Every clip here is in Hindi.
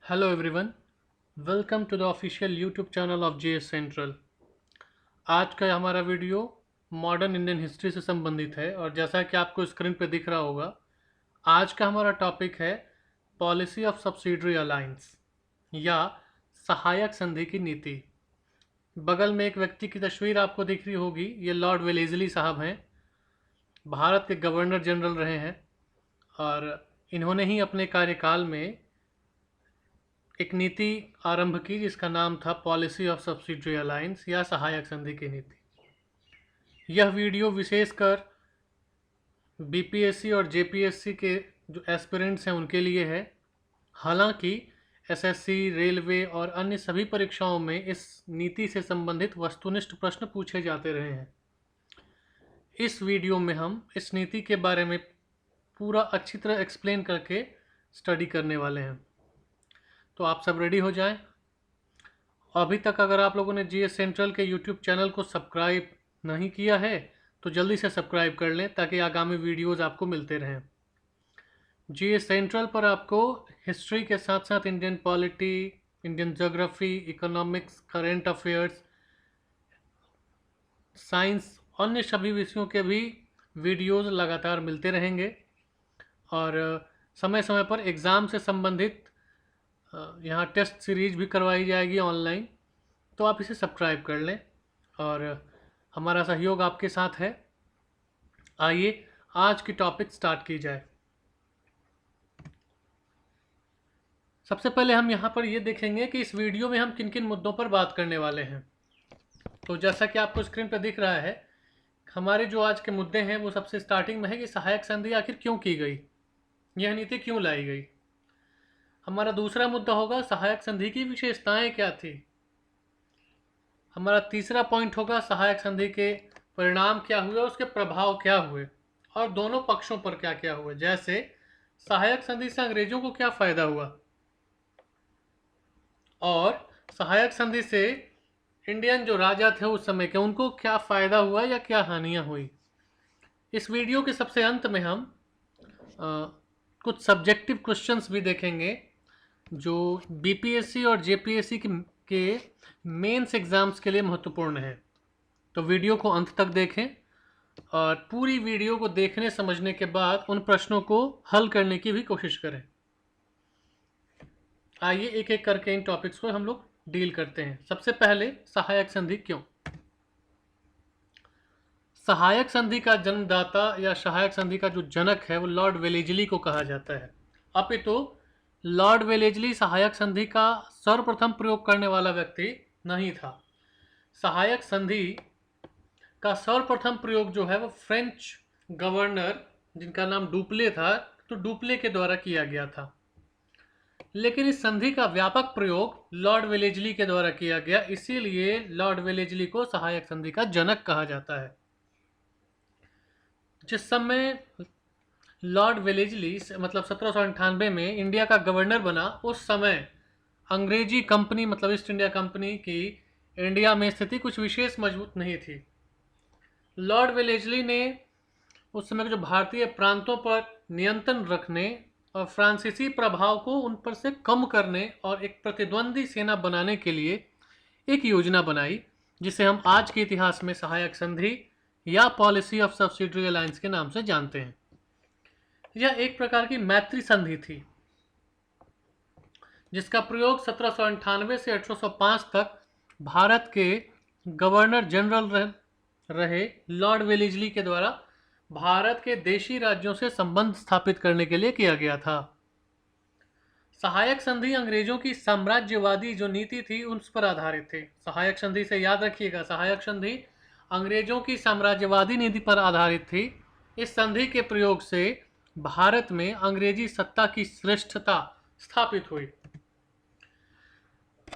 Hello everyone, welcome to the official YouTube channel of GS Central. आज का हमारा वीडियो मॉडर्न इंडियन हिस्ट्री से संबंधित है और जैसा कि आपको स्क्रीन पे दिख रहा होगा, आज का हमारा टॉपिक है पॉलिसी ऑफ सब्सिडरी अलायंस या सहायक संधि की नीति। बगल में एक व्यक्ति की तस्वीर आपको दिख रही होगी, ये लॉर्ड वेलेजली साहब हैं। भारत के गवर्नर जनरल रहे हैं और इन्होंने ही अपने कार्यकाल में एक नीति आरंभ की जिसका नाम था पॉलिसी ऑफ सब्सिडरी अलायंस या सहायक संधि की नीति। यह वीडियो विशेषकर बीपीएससी और जेपीएससी के जो एस्पिरेंट्स हैं उनके लिए है। हालांकि एसएससी, रेलवे और अन्य सभी परीक्षाओं में इस नीति से संबंधित वस्तुनिष्ठ प्रश्न पूछे जाते रहे हैं। इस वीडियो में हम इस नीति के बारे में पूरा अच्छी तरह एक्सप्लेन करके स्टडी करने वाले हैं। तो आप सब रेडी हो जाएं। अभी तक अगर आप लोगों ने जीएस सेंट्रल के यूट्यूब चैनल को सब्सक्राइब नहीं किया है तो जल्दी से सब्सक्राइब कर लें ताकि आगामी वीडियोस आपको मिलते रहें। जीएस सेंट्रल पर आपको हिस्ट्री के साथ साथ Indian polity, Indian geography, economics, current affairs, science, अन्य सभी विषयों के भी वीडियोस लगातार मिलते रहेंगे और समय समय पर एग्ज़ाम से संबंधित यहाँ टेस्ट सीरीज भी करवाई जाएगी ऑनलाइन। तो आप इसे सब्सक्राइब कर लें और हमारा सहयोग आपके साथ है। आइए आज की टॉपिक स्टार्ट की जाए। सबसे पहले हम यहाँ पर ये देखेंगे कि इस वीडियो में हम किन किन मुद्दों पर बात करने वाले हैं। तो जैसा कि आपको स्क्रीन पर दिख रहा है, हमारे जो आज के मुद्दे हैं वो सबसे स्टार्टिंग में है कि सहायक संधि आखिर क्यों की गई, यह नीति क्यों लाई गई। हमारा दूसरा मुद्दा होगा सहायक संधि की विशेषताएं क्या थी। हमारा तीसरा पॉइंट होगा सहायक संधि के परिणाम क्या हुए, उसके प्रभाव क्या हुए और दोनों पक्षों पर क्या क्या हुए। जैसे सहायक संधि से अंग्रेजों को क्या फायदा हुआ और सहायक संधि से इंडियन जो राजा थे उस समय के, उनको क्या फायदा हुआ या क्या हानियां हुई। इस वीडियो के सबसे अंत में हम कुछ सब्जेक्टिव क्वेश्चंस भी देखेंगे जो बीपीएससी और जेपीएससी के मेंस एग्जाम्स के लिए महत्वपूर्ण है। तो वीडियो को अंत तक देखें और पूरी वीडियो को देखने समझने के बाद उन प्रश्नों को हल करने की भी कोशिश करें। आइए एक एक करके इन टॉपिक्स को हम लोग डील करते हैं। सबसे पहले सहायक संधि क्यों। सहायक संधि का जन्मदाता या सहायक संधि का जो जनक है वो लॉर्ड वेलेजली को कहा जाता है। अपितु लॉर्ड वेलेजली सहायक संधि का सर्वप्रथम प्रयोग करने वाला व्यक्ति नहीं था। सहायक संधि का सर्वप्रथम प्रयोग जो है वो फ्रेंच गवर्नर जिनका नाम डुप्ले था, तो डुप्ले के द्वारा किया गया था। लेकिन इस संधि का व्यापक प्रयोग लॉर्ड वेलेजली के द्वारा किया गया, इसीलिए लॉर्ड वेलेजली को सहायक संधि का जनक कहा जाता है। जिस समय लॉर्ड वेलेजली मतलब 1798 में इंडिया का गवर्नर बना, उस समय अंग्रेजी कंपनी मतलब ईस्ट इंडिया कंपनी की इंडिया में स्थिति कुछ विशेष मजबूत नहीं थी। लॉर्ड वेलेजली ने उस समय के जो भारतीय प्रांतों पर नियंत्रण रखने और फ्रांसीसी प्रभाव को उन पर से कम करने और एक प्रतिद्वंदी सेना बनाने के लिए एक योजना बनाई जिसे हम आज के इतिहास में सहायक संधि या पॉलिसी ऑफ सब्सिडरी अलायंस के नाम से जानते हैं। यह एक प्रकार की मैत्री संधि थी जिसका प्रयोग 1798 से 1805 तक भारत के गवर्नर जनरल रहे लॉर्ड वेलेजली के द्वारा भारत के देशी राज्यों से संबंध स्थापित करने के लिए किया गया था। सहायक संधि अंग्रेजों की साम्राज्यवादी जो नीति थी उस पर आधारित थे। सहायक संधि से याद रखिएगा, सहायक संधि अंग्रेजों की साम्राज्यवादी नीति पर आधारित थी। इस संधि के प्रयोग से भारत में अंग्रेजी सत्ता की श्रेष्ठता स्थापित हुई।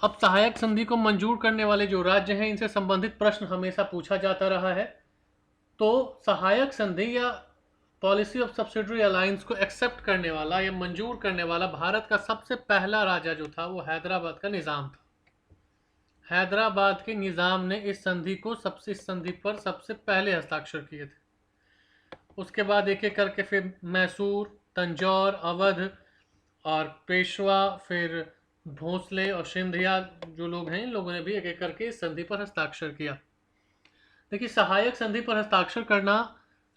अब सहायक संधि को मंजूर करने वाले जो राज्य हैं इनसे संबंधित प्रश्न हमेशा पूछा जाता रहा है। तो सहायक संधि या पॉलिसी ऑफ सब्सिडरी अलायंस को एक्सेप्ट करने वाला या मंजूर करने वाला भारत का सबसे पहला राजा जो था वो हैदराबाद का निज़ाम था। हैदराबाद के निज़ाम ने इस संधि पर सबसे पहले हस्ताक्षर किए थे। उसके बाद एक एक करके फिर मैसूर, तंजौर, अवध और पेशवा, फिर भोंसले और सिंधिया जो लोग हैं, इन लोगों ने भी एक एक करके इस संधि पर हस्ताक्षर किया। देखिए, सहायक संधि पर हस्ताक्षर करना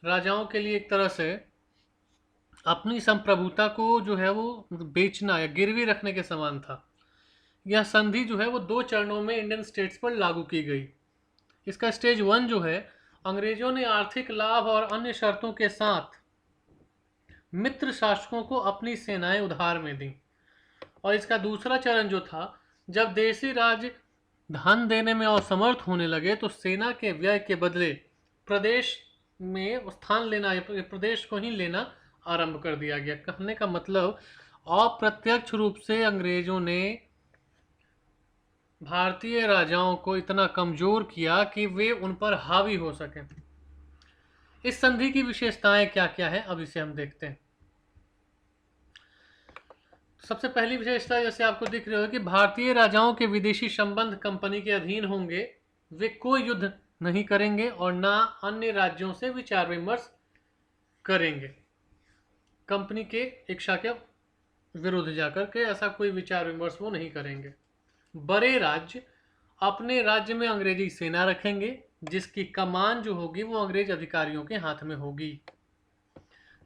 राजाओं के लिए एक तरह से अपनी संप्रभुता को जो है वो बेचना या गिरवी रखने के समान था। यह संधि जो है वो 2 चरणों में इंडियन स्टेट्स पर लागू की गई। इसका स्टेज 1 जो है, अंग्रेजों ने आर्थिक लाभ और अन्य शर्तों के साथ मित्र शासकों को अपनी सेनाएं उधार में दी। और इसका दूसरा चरण जो था, जब देशी राज धन देने में असमर्थ होने लगे तो सेना के व्यय के बदले प्रदेश में स्थान लेना, प्रदेश को ही लेना आरंभ कर दिया गया। कहने का मतलब, अप्रत्यक्ष रूप से अंग्रेजों ने भारतीय राजाओं को इतना कमजोर किया कि वे उन पर हावी हो सकें। इस संधि की विशेषताएं क्या क्या है, अब इसे हम देखते हैं। सबसे पहली विशेषता जैसे आपको दिख रही हो कि भारतीय राजाओं के विदेशी संबंध कंपनी के अधीन होंगे। वे कोई युद्ध नहीं करेंगे और ना अन्य राज्यों से विचार विमर्श करेंगे। कंपनी के इच्छा के विरुद्ध जाकर के ऐसा कोई विचार विमर्श वो नहीं करेंगे। बड़े राज्य अपने राज्य में अंग्रेजी सेना रखेंगे, जिसकी कमान जो होगी वो अंग्रेज अधिकारियों के हाथ में होगी,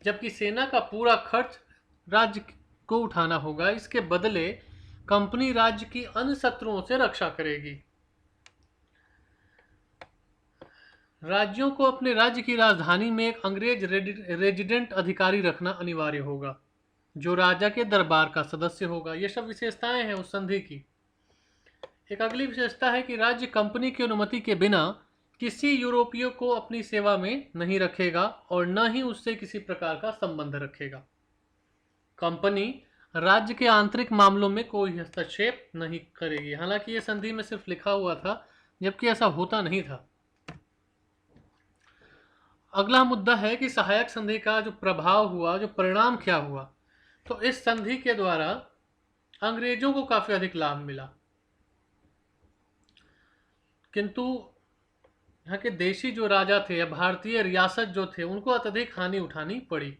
जबकि सेना का पूरा खर्च राज्य को उठाना होगा। इसके बदले कंपनी राज्य की अन्य शत्रुओं से रक्षा करेगी। राज्यों को अपने राज्य की राजधानी में एक अंग्रेज रेजिडेंट अधिकारी रखना अनिवार्य होगा, जो राजा के दरबार का सदस्य होगा। ये सब विशेषताएं हैं उस संधि की। एक अगली विशेषता है कि राज्य कंपनी की अनुमति के बिना किसी यूरोपीय को अपनी सेवा में नहीं रखेगा और न ही उससे किसी प्रकार का संबंध रखेगा। कंपनी राज्य के आंतरिक मामलों में कोई हस्तक्षेप नहीं करेगी। हालांकि यह संधि में सिर्फ लिखा हुआ था, जबकि ऐसा होता नहीं था। अगला मुद्दा है कि सहायक संधि का जो प्रभाव हुआ, जो परिणाम क्या हुआ। तो इस संधि के द्वारा अंग्रेजों को काफी अधिक लाभ मिला, किंतु यहाँ के देशी जो राजा थे या भारतीय रियासत जो थे, उनको अत्यधिक हानि उठानी पड़ी।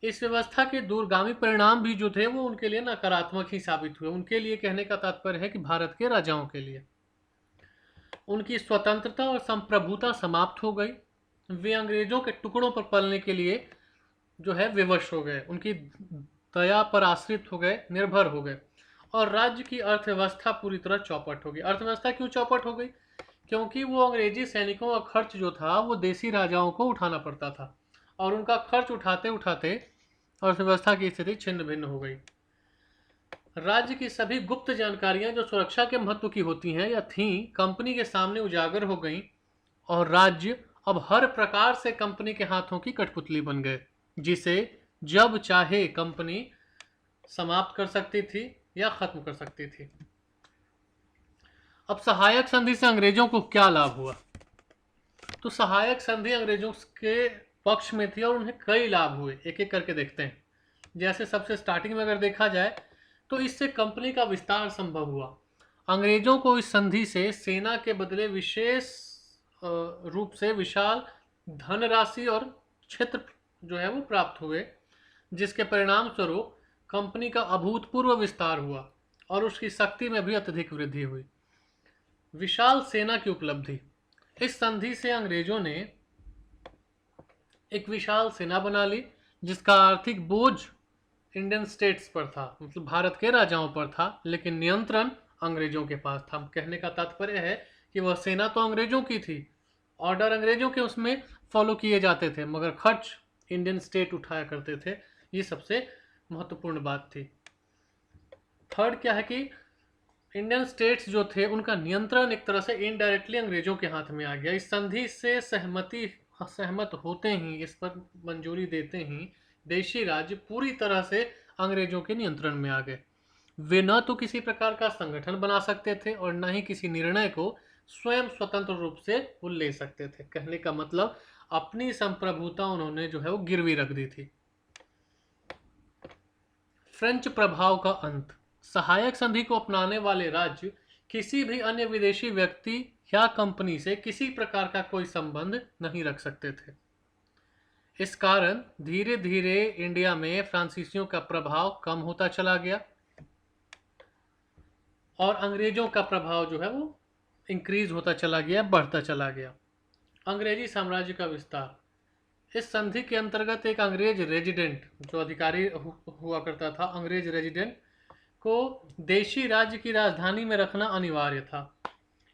इस व्यवस्था के दूरगामी परिणाम भी जो थे वो उनके लिए नकारात्मक ही साबित हुए। उनके लिए, कहने का तात्पर्य है कि भारत के राजाओं के लिए, उनकी स्वतंत्रता और संप्रभुता समाप्त हो गई। वे अंग्रेजों के टुकड़ों पर पलने के लिए जो है विवश हो गए, उनकी दया पर आश्रित हो गए, निर्भर हो गए, और राज्य की अर्थव्यवस्था पूरी तरह चौपट हो गई। अर्थव्यवस्था क्यों चौपट हो गई? क्योंकि वो अंग्रेजी सैनिकों का खर्च जो था वो देसी राजाओं को उठाना पड़ता था, और उनका खर्च उठाते उठाते अर्थव्यवस्था की स्थिति छिन्न भिन्न हो गई। राज्य की सभी गुप्त जानकारियां जो सुरक्षा के महत्व की होती हैं या थीं, कंपनी के सामने उजागर हो गईं, और राज्य अब हर प्रकार से कंपनी के हाथों की कठपुतली बन गए, जिसे जब चाहे कंपनी समाप्त कर सकती थी या खत्म कर सकती थी। अब सहायक संधि से अंग्रेजों को क्या लाभ हुआ? तो सहायक संधि अंग्रेजों के पक्ष में थी और उन्हें कई लाभ हुए। एक एक करके देखते हैं। जैसे सबसे स्टार्टिंग में अगर देखा जाए तो इससे कंपनी का विस्तार संभव हुआ। अंग्रेजों को इस संधि से सेना के बदले विशेष रूप से विशाल धनराशि और क्षेत्र जो है वो प्राप्त हुए, जिसके परिणाम स्वरूप कंपनी का अभूतपूर्व विस्तार हुआ और उसकी शक्ति में भी अत्यधिक वृद्धि हुई। विशाल सेना की उपलब्धि। इस संधि से अंग्रेजों ने एक विशाल सेना बना ली, जिसका आर्थिक बोझ इंडियन स्टेट्स पर था, मतलब भारत के राजाओं पर था, लेकिन नियंत्रण अंग्रेजों के पास था। कहने का तात्पर्य है कि वह सेना तो अंग्रेजों की थी, ऑर्डर अंग्रेजों के उसमें फॉलो किए जाते थे, मगर खर्च इंडियन स्टेट उठाया करते थे। ये सबसे महत्वपूर्ण बात थी। थर्ड क्या है कि इंडियन स्टेट्स जो थे उनका नियंत्रण एक तरह से इनडायरेक्टली अंग्रेजों के हाथ में आ गया। इस संधि से सहमत होते ही, इस पर मंजूरी देते ही देशी राज्य पूरी तरह से अंग्रेजों के नियंत्रण में आ गए। वे न तो किसी प्रकार का संगठन बना सकते थे और न ही किसी निर्णय को स्वयं स्वतंत्र रूप से वो ले सकते थे। कहने का मतलब, अपनी संप्रभुता उन्होंने जो है वो गिरवी रख दी थी। फ्रेंच प्रभाव का अंत। सहायक संधि को अपनाने वाले राज्य किसी भी अन्य विदेशी व्यक्ति या कंपनी से किसी प्रकार का कोई संबंध नहीं रख सकते थे। इस कारण धीरे धीरे इंडिया में फ्रांसीसियों का प्रभाव कम होता चला गया। और अंग्रेजों का प्रभाव जो है वो इंक्रीज होता चला गया, बढ़ता चला गया। अंग्रेजी साम्राज्य का विस्तार। इस संधि के अंतर्गत एक अंग्रेज रेजिडेंट जो अधिकारी हुआ करता था, अंग्रेज रेजिडेंट को देशी राज्य की राजधानी में रखना अनिवार्य था।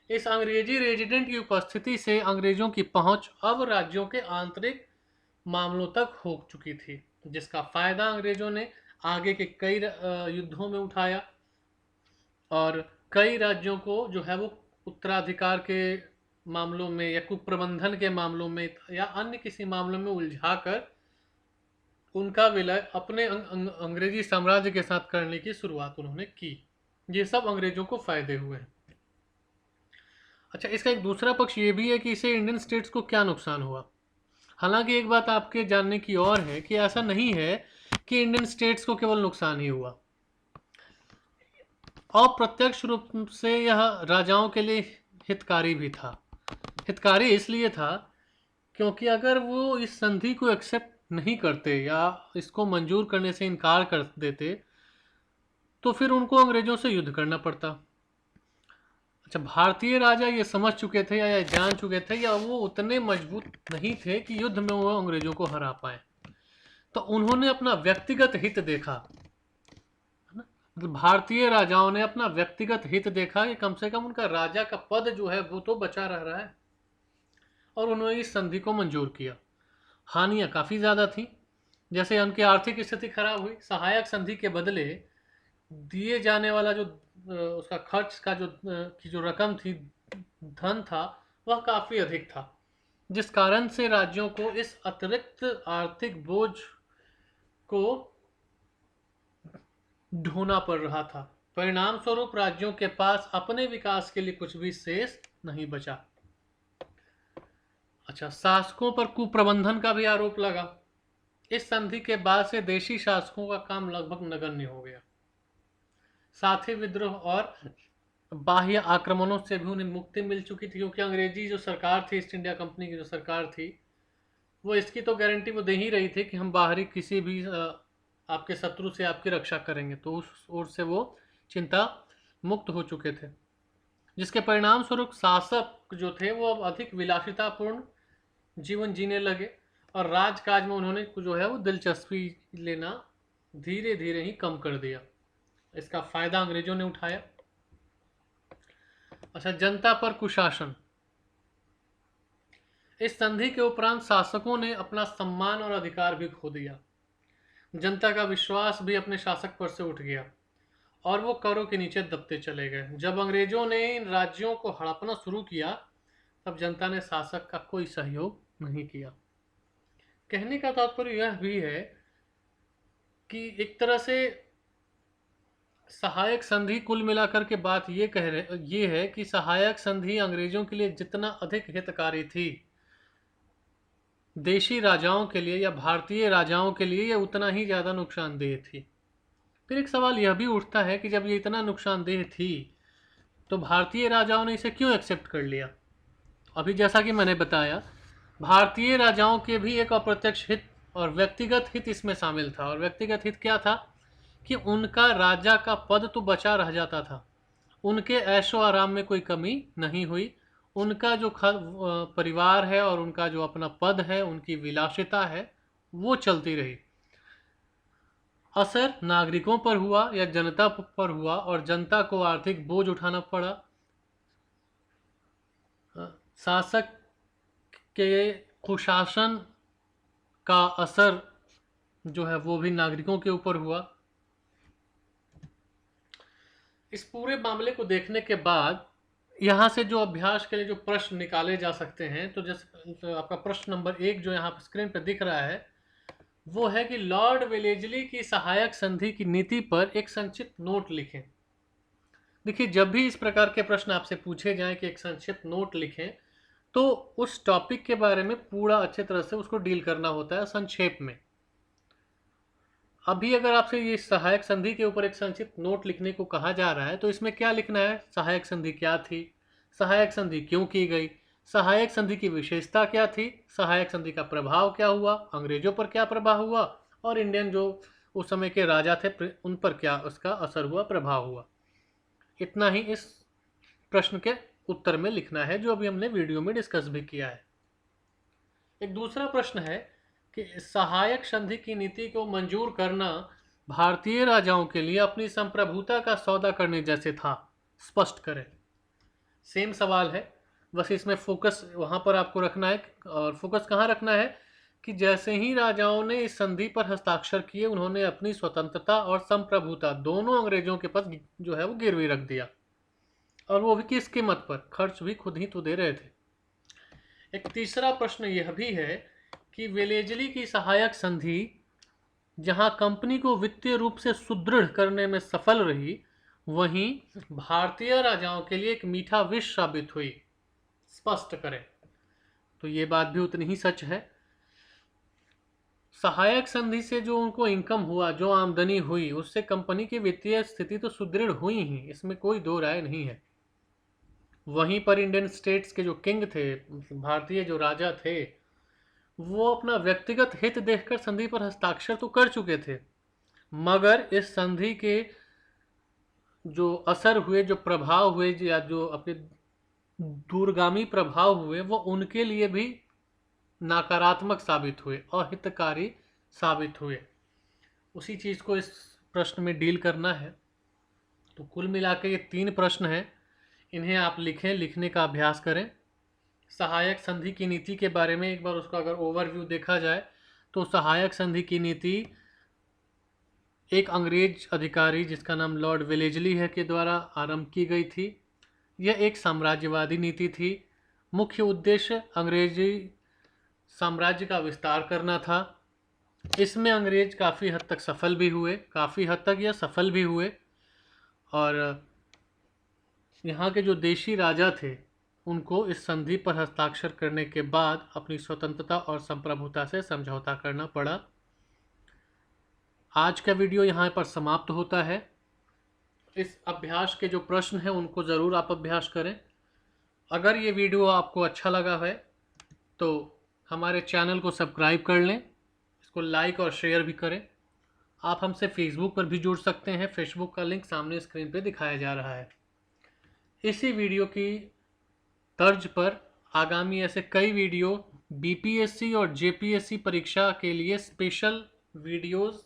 इस अंग्रेजी रेजिडेंट की उपस्थिति से अंग्रेजों की पहुंच अब राज्यों के आंतरिक मामलों तक हो चुकी थी, जिसका फायदा अंग्रेजों ने आगे के कई युद्धों में उठाया और कई राज्यों को जो है वो उत्तराधिकार के मामलों में या कुप्रबंधन के मामलों में या अन्य किसी मामलों में उलझाकर उनका विलय अपने अंग्रेजी साम्राज्य के साथ करने की शुरुआत उन्होंने की। ये सब अंग्रेजों को फायदे हुए हैं। अच्छा, इसका एक दूसरा पक्ष ये भी है कि इससे इंडियन स्टेट्स को क्या नुकसान हुआ। हालांकि एक बात आपके जानने की और है कि ऐसा नहीं है कि इंडियन स्टेट्स को केवल नुकसान ही हुआ, अप्रत्यक्ष रूप से यह राजाओं के लिए हितकारी भी था। हितकारी इसलिए था क्योंकि अगर वो इस संधि को एक्सेप्ट नहीं करते या इसको मंजूर करने से इनकार कर देते तो फिर उनको अंग्रेजों से युद्ध करना पड़ता। अच्छा, भारतीय राजा ये समझ चुके थे या जान चुके थे या वो उतने मजबूत नहीं थे कि युद्ध में वो अंग्रेजों को हरा पाए, तो उन्होंने अपना व्यक्तिगत हित देखा। भारतीय राजाओं ने अपना व्यक्तिगत हित देखा कि कम से कम उनका राजा का पद जो है वो तो बचा रह रहा है, और उन्होंने इस संधि को मंजूर किया। हानियां काफ़ी ज़्यादा थी, जैसे उनकी आर्थिक स्थिति खराब हुई। सहायक संधि के बदले दिए जाने वाला जो उसका खर्च का जो रकम थी, धन था, वह काफ़ी अधिक था, जिस कारण से राज्यों को इस अतिरिक्त आर्थिक बोझ को ढोना पड़ रहा था। परिणाम स्वरूप राज्यों के पास अपने विकास के लिए कुछ भी शेष नहीं बचा। अच्छा, शासकों पर कुप्रबंधन का भी आरोप लगा। इस संधि के बाद से देशी शासकों का काम लगभग नगण्य हो गया। साथ ही विद्रोह और बाह्य आक्रमणों से भी उन्हें मुक्ति मिल चुकी थी, क्योंकि अंग्रेजी जो सरकार थी, ईस्ट इंडिया कंपनी की जो सरकार थी, वो इसकी तो गारंटी वो दे ही रही थी कि हम बाहरी किसी भी आपके शत्रु से आपकी रक्षा करेंगे, तो उस ओर से वो चिंता मुक्त हो चुके थे, जिसके परिणाम स्वरूप शासक जो थे वो अब अधिक विलासितापूर्ण जीवन जीने लगे और राजकाज में उन्होंने जो है वो दिलचस्पी लेना धीरे धीरे ही कम कर दिया। इसका फायदा अंग्रेजों ने उठाया। अच्छा, जनता पर कुशासन। इस संधि के उपरांत शासकों ने अपना सम्मान और अधिकार भी खो दिया। जनता का विश्वास भी अपने शासक पर से उठ गया और वो करों के नीचे दबते चले गए। जब अंग्रेजों ने इन राज्यों को हड़पना शुरू किया तब जनता ने शासक का कोई सहयोग नहीं किया। कहने का तात्पर्य यह भी है कि एक तरह से सहायक संधि कुल मिलाकर के बात ये है कि सहायक संधि अंग्रेजों के लिए जितना अधिक हितकारी थी, देशी राजाओं के लिए या भारतीय राजाओं के लिए ये उतना ही ज़्यादा नुकसानदेह थी। फिर एक सवाल यह भी उठता है कि जब ये इतना नुकसानदेह थी तो भारतीय राजाओं ने इसे क्यों एक्सेप्ट कर लिया। अभी जैसा कि मैंने बताया, भारतीय राजाओं के भी एक अप्रत्यक्ष हित और व्यक्तिगत हित इसमें शामिल था। और व्यक्तिगत हित क्या था कि उनका राजा का पद तो बचा रह जाता था, उनके ऐशो आराम में कोई कमी नहीं हुई, उनका जो परिवार है और उनका जो अपना पद है, उनकी विलासिता है, वो चलती रही। असर नागरिकों पर हुआ या जनता पर हुआ और जनता को आर्थिक बोझ उठाना पड़ा। शासक के कुशासन का असर जो है वो भी नागरिकों के ऊपर हुआ। इस पूरे मामले को देखने के बाद यहाँ से जो अभ्यास के लिए जो प्रश्न निकाले जा सकते हैं, तो जैसे तो आपका प्रश्न नंबर 1 जो यहाँ स्क्रीन पर दिख रहा है वो है कि लॉर्ड वेलेजली की सहायक संधि की नीति पर एक संक्षिप्त नोट लिखें। देखिए, जब भी इस प्रकार के प्रश्न आपसे पूछे जाएं कि एक संक्षिप्त नोट लिखें, तो उस टॉपिक के बारे में पूरा अच्छे तरह से उसको डील करना होता है संक्षेप में। अभी अगर आपसे ये सहायक संधि के ऊपर एक संक्षिप्त नोट लिखने को कहा जा रहा है तो इसमें क्या लिखना है? सहायक संधि क्या थी, सहायक संधि क्यों की गई, सहायक संधि की विशेषता क्या थी, सहायक संधि का प्रभाव क्या हुआ, अंग्रेजों पर क्या प्रभाव हुआ, और इंडियन जो उस समय के राजा थे उन पर क्या उसका असर हुआ, प्रभाव हुआ। इतना ही इस प्रश्न के उत्तर में लिखना है, जो अभी हमने वीडियो में डिस्कस भी किया है। एक दूसरा प्रश्न है कि सहायक संधि की नीति को मंजूर करना भारतीय राजाओं के लिए अपनी संप्रभुता का सौदा करने जैसे था, स्पष्ट करें। सेम सवाल है, बस इसमें फोकस वहां पर आपको रखना है। और फोकस कहाँ रखना है कि जैसे ही राजाओं ने इस संधि पर हस्ताक्षर किए, उन्होंने अपनी स्वतंत्रता और संप्रभुता दोनों अंग्रेजों के पास जो है वो गिरवी रख दिया, और वो भी किस कीमत पर, खर्च भी खुद ही तो दे रहे थे। एक तीसरा प्रश्न यह भी है कि वेलेजली की सहायक संधि जहां कंपनी को वित्तीय रूप से सुदृढ़ करने में सफल रही, वहीं भारतीय राजाओं के लिए एक मीठा विष साबित हुई, स्पष्ट करें। तो ये बात भी उतनी ही सच है। सहायक संधि से जो उनको इनकम हुआ, जो आमदनी हुई, उससे कंपनी की वित्तीय स्थिति तो सुदृढ़ हुई ही, इसमें कोई दो राय नहीं है। वहीं पर इंडियन स्टेट्स के जो किंग थे, भारतीय जो राजा थे, वो अपना व्यक्तिगत हित देखकर संधि पर हस्ताक्षर तो कर चुके थे, मगर इस संधि के जो असर हुए, जो प्रभाव हुए, या जो अपने दूरगामी प्रभाव हुए, वो उनके लिए भी नकारात्मक साबित हुए, अहितकारी साबित हुए। उसी चीज़ को इस प्रश्न में डील करना है। तो कुल मिला के ये 3 प्रश्न हैं, इन्हें आप लिखें, लिखने का अभ्यास करें। सहायक संधि की नीति के बारे में एक बार उसका अगर ओवरव्यू देखा जाए, तो सहायक संधि की नीति एक अंग्रेज अधिकारी जिसका नाम लॉर्ड वेलेजली है के द्वारा आरंभ की गई थी। यह एक साम्राज्यवादी नीति थी। मुख्य उद्देश्य अंग्रेजी साम्राज्य का विस्तार करना था। इसमें अंग्रेज काफ़ी हद तक सफल भी हुए, काफ़ी हद तक यह सफल भी हुए, और यहाँ के जो देशी राजा थे, उनको इस संधि पर हस्ताक्षर करने के बाद अपनी स्वतंत्रता और संप्रभुता से समझौता करना पड़ा। आज का वीडियो यहाँ पर समाप्त होता है। इस अभ्यास के जो प्रश्न हैं उनको ज़रूर आप अभ्यास करें। अगर ये वीडियो आपको अच्छा लगा है तो हमारे चैनल को सब्सक्राइब कर लें, इसको लाइक और शेयर भी करें। आप हमसे फेसबुक पर भी जुड़ सकते हैं, फेसबुक का लिंक सामने स्क्रीन पे दिखाया जा रहा है। इसी वीडियो की तर्ज पर आगामी ऐसे कई वीडियो बीपीएससी और जेपीएससी परीक्षा के लिए स्पेशल वीडियोस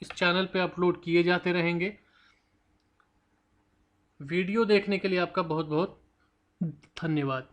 इस चैनल पे अपलोड किए जाते रहेंगे। वीडियो देखने के लिए आपका बहुत बहुत धन्यवाद।